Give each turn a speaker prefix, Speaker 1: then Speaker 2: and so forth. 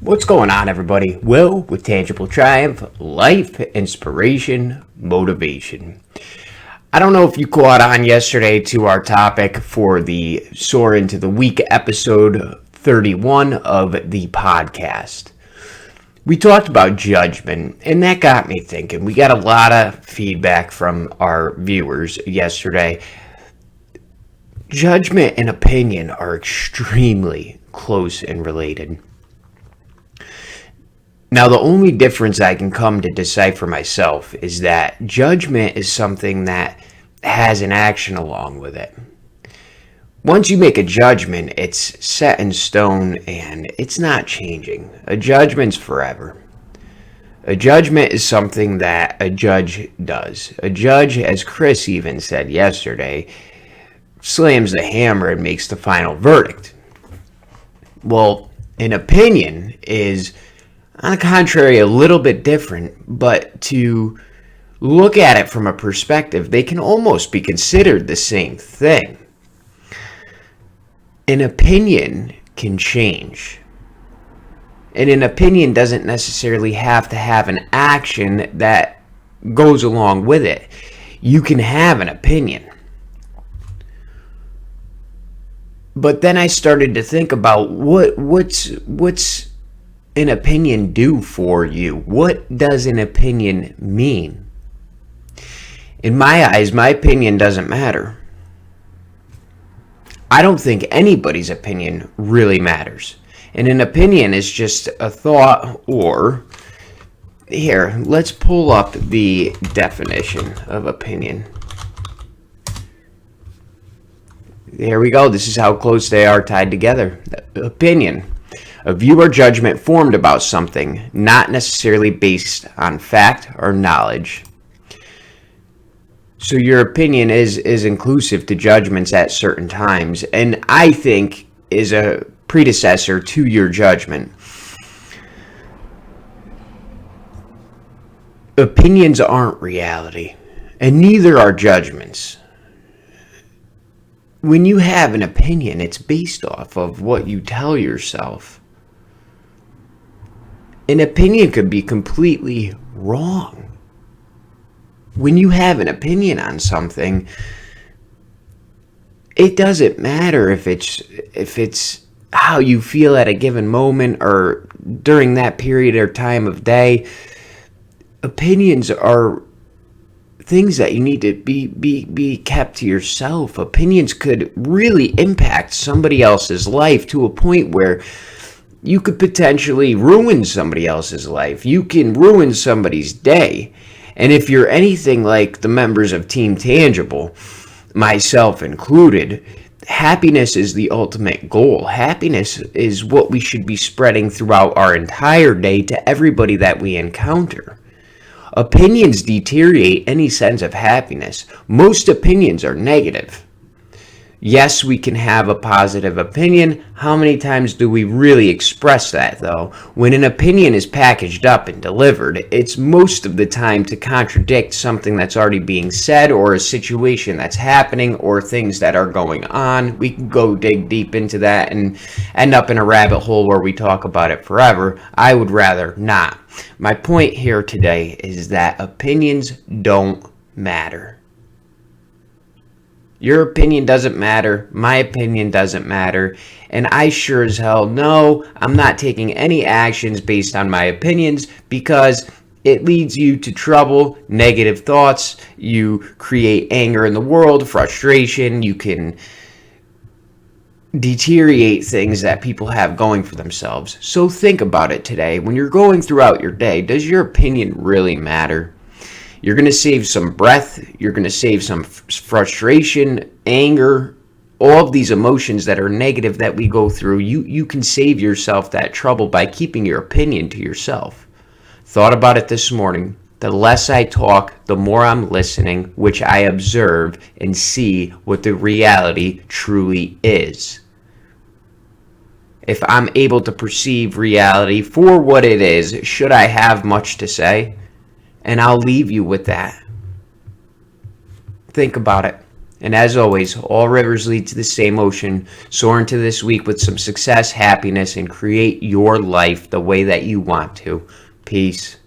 Speaker 1: What's going on, everybody? Will with Tangible Triumph, Life, Inspiration, Motivation. I don't know if you caught on yesterday to our topic for the Soar into the Week episode 31 of the podcast. We talked about judgment, and that got me thinking. We got a lot of feedback from our viewers yesterday. Judgment and opinion are extremely close and related. Now, the only difference I can come to decipher myself is that judgment is something that has an action along with it. Once you make a judgment, it's set in stone and it's not changing. A judgment's forever. A judgment is something that a judge does. A judge, as Chris even said yesterday, slams the hammer and makes the final verdict. Well, an opinion is, on the contrary, a little bit different, but to look at it from a perspective, they can almost be considered the same thing. An opinion can change. And an opinion doesn't necessarily have to have an action that goes along with it. You can have an opinion. But then I started to think about what's an opinion do for you? What does an opinion mean? In my eyes, my opinion doesn't matter. I don't think anybody's opinion really matters. And an opinion is just a thought, or here, let's pull up the definition of opinion. There we go. This is how close they are tied together. Opinion. A view or judgment formed about something, not necessarily based on fact or knowledge. So your opinion is inclusive to judgments at certain times, and I think is a predecessor to your judgment. Opinions aren't reality, and neither are judgments. When you have an opinion, it's based off of what you tell yourself. An opinion could be completely wrong. When you have an opinion on something, it doesn't matter if it's how you feel at a given moment or during that period or time of day. Opinions are things that you need to be kept to yourself. Opinions could really impact somebody else's life to a point where you could potentially ruin somebody else's life. You can ruin somebody's day. And if you're anything like the members of Team Tangible, myself included, happiness is the ultimate goal. Happiness is what we should be spreading throughout our entire day to everybody that we encounter. Opinions deteriorate any sense of happiness. Most opinions are negative. Yes, we can have a positive opinion. How many times do we really express that, though? When an opinion is packaged up and delivered, it's most of the time to contradict something that's already being said, or a situation that's happening, or things that are going on. We can go dig deep into that and end up in a rabbit hole where we talk about it forever. I would rather not. My point here today is that opinions don't matter. Your opinion doesn't matter. My opinion doesn't matter. And I sure as hell know I'm not taking any actions based on my opinions, because it leads you to trouble, negative thoughts. You create anger in the world, frustration. You can deteriorate things that people have going for themselves. So think about it today. When you're going throughout your day, does your opinion really matter? You're going to save some breath. You're going to save some frustration, anger, all of these emotions that are negative that we go through. You can save yourself that trouble by keeping your opinion to yourself. Thought about it this morning. The less I talk, the more I'm listening, which I observe and see what the reality truly is. If I'm able to perceive reality for what it is, should I have much to say? And I'll leave you with that. Think about it. And as always, all rivers lead to the same ocean. Soar into this week with some success, happiness, and create your life the way that you want to. Peace.